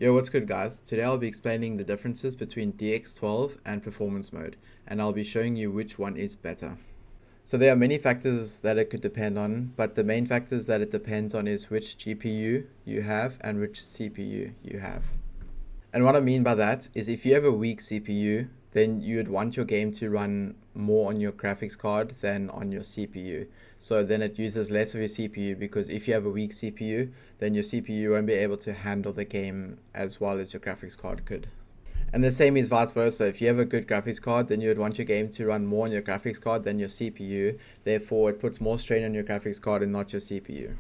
Yo, what's good guys? Today I'll be explaining the differences between DX12 and performance mode, and I'll be showing you which one is better. So there are many factors that it could depend on, but the main factors that it depends on is which GPU you have and which CPU you have. And what I mean by that is if you have a weak CPU, then you'd want your game to run more on your graphics card than on your CPU. So then it uses less of your CPU, because if you have a weak CPU, then your CPU won't be able to handle the game as well as your graphics card could. And the same is vice versa. If you have a good graphics card, then you would want your game to run more on your graphics card than your CPU. Therefore, it puts more strain on your graphics card and not your CPU.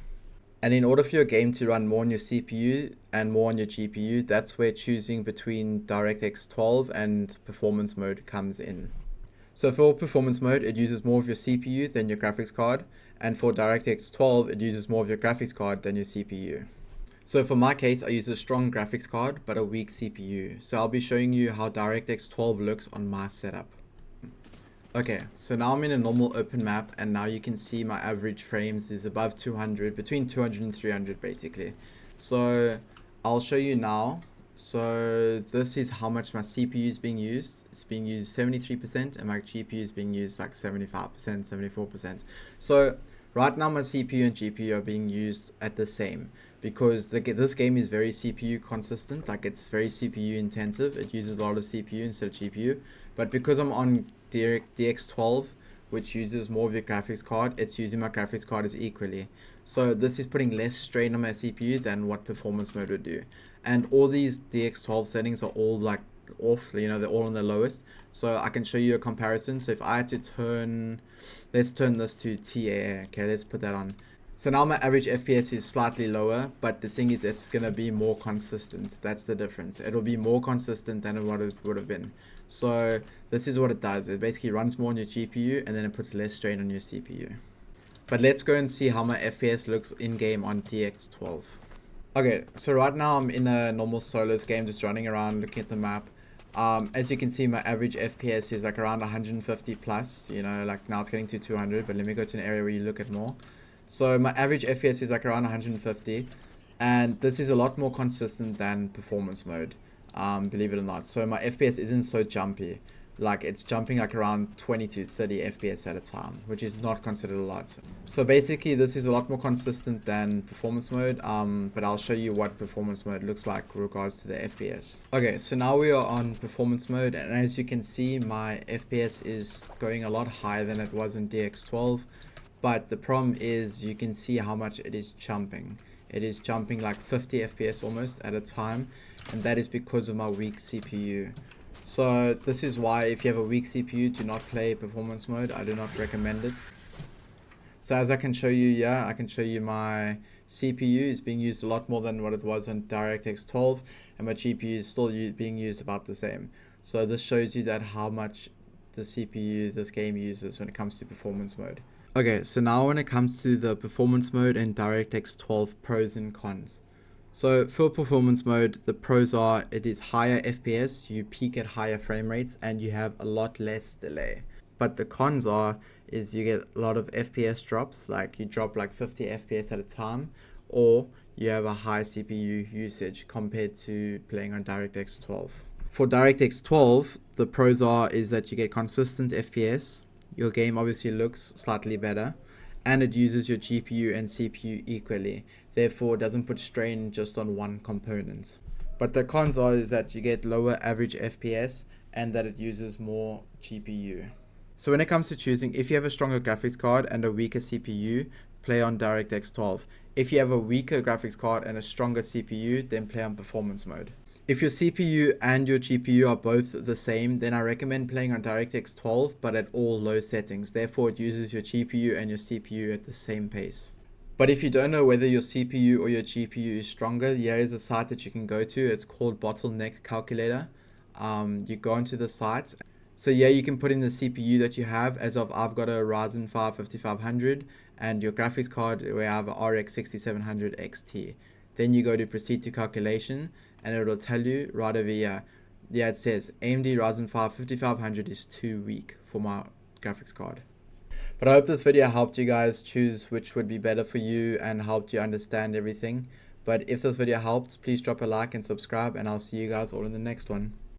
And in order for your game to run more on your CPU and more on your GPU, that's where choosing between DirectX 12 and performance mode comes in. So for performance mode, it uses more of your CPU than your graphics card. And for DirectX 12, it uses more of your graphics card than your CPU. So for my case, I use a strong graphics card, but a weak CPU. So I'll be showing you how DirectX 12 looks on my setup. Okay, so now I'm in a normal open map, and now you can see my average frames is above 200, between 200 and 300 basically. So I'll show you now. So this is how much my CPU is being used. It's being used 73%, and my GPU is being used like 75%, 74%. So right now my CPU and GPU are being used at the same, because this game is very CPU consistent, like it's very CPU intensive. It uses a lot of CPU instead of GPU. But because I'm on DX12, which uses more of your graphics card, it's using my graphics card as equally. So this is putting less strain on my CPU than what performance mode would do. And all these DX12 settings are all like off, you know, they're all on the lowest. So I can show you a comparison. So if I had to turn, let's turn this to TAA. Okay, let's put that on. So now my average FPS is slightly lower, but the thing is it's going to be more consistent. That's the difference. It'll be more consistent than what it would have been. So this is what it does. It basically runs more on your GPU, and then it puts less strain on your CPU. But let's go and see how my FPS looks in-game on DX12. Okay, so right now I'm in a normal solos game, just running around looking at the map. As you can see, my average FPS is like around 150 plus, you know, like now it's getting to 200, but let me go to an area where you look at more. So my average FPS is like around 150, and this is a lot more consistent than performance mode, believe it or not. So my FPS isn't so jumpy, like it's jumping like around 20 to 30 FPS at a time, which is not considered a lot. So basically this is a lot more consistent than performance mode, but I'll show you what performance mode looks like with regards to the FPS. Okay, so now we are on performance mode, and as you can see, my FPS is going a lot higher than it was in DX12. But the problem is you can see how much it is jumping. It is jumping like 50 FPS almost at a time, and that is because of my weak CPU. So this is why if you have a weak CPU, do not play performance mode. I do not recommend it. So as I can show you, yeah, I can show you my CPU is being used a lot more than what it was on DirectX 12, and my GPU is still being used about the same. So this shows you that how much the CPU this game uses when it comes to performance mode. Okay, so now when it comes to the performance mode and DirectX 12 pros and cons. So for performance mode, the pros are it is higher FPS, you peak at higher frame rates, and you have a lot less delay. But the cons is you get a lot of FPS drops, like you drop like 50 FPS at a time, or you have a high CPU usage compared to playing on DirectX 12. For DirectX 12, the pros is that you get consistent FPS. Your game obviously looks slightly better, and it uses your GPU and CPU equally. Therefore, it doesn't put strain just on one component. But the cons is that you get lower average FPS and that it uses more GPU. So when it comes to choosing, if you have a stronger graphics card and a weaker CPU, play on DirectX 12. If you have a weaker graphics card and a stronger CPU, then play on performance mode. If your CPU and your GPU are both the same, then I recommend playing on DirectX 12, but at all low settings. Therefore, it uses your GPU and your CPU at the same pace. But if you don't know whether your CPU or your GPU is stronger, here is a site that you can go to. It's called Bottleneck Calculator. You go into the site. So yeah, you can put in the CPU that you have. As of I've got a Ryzen 5 5500, and your graphics card, we have a RX 6700 XT. Then you go to proceed to calculation, and it will tell you right over here. Yeah, it says AMD Ryzen 5 5500 is too weak for my graphics card. But I hope this video helped you guys choose which would be better for you and helped you understand everything. But if this video helped, please drop a like and subscribe, and I'll see you guys all in the next one.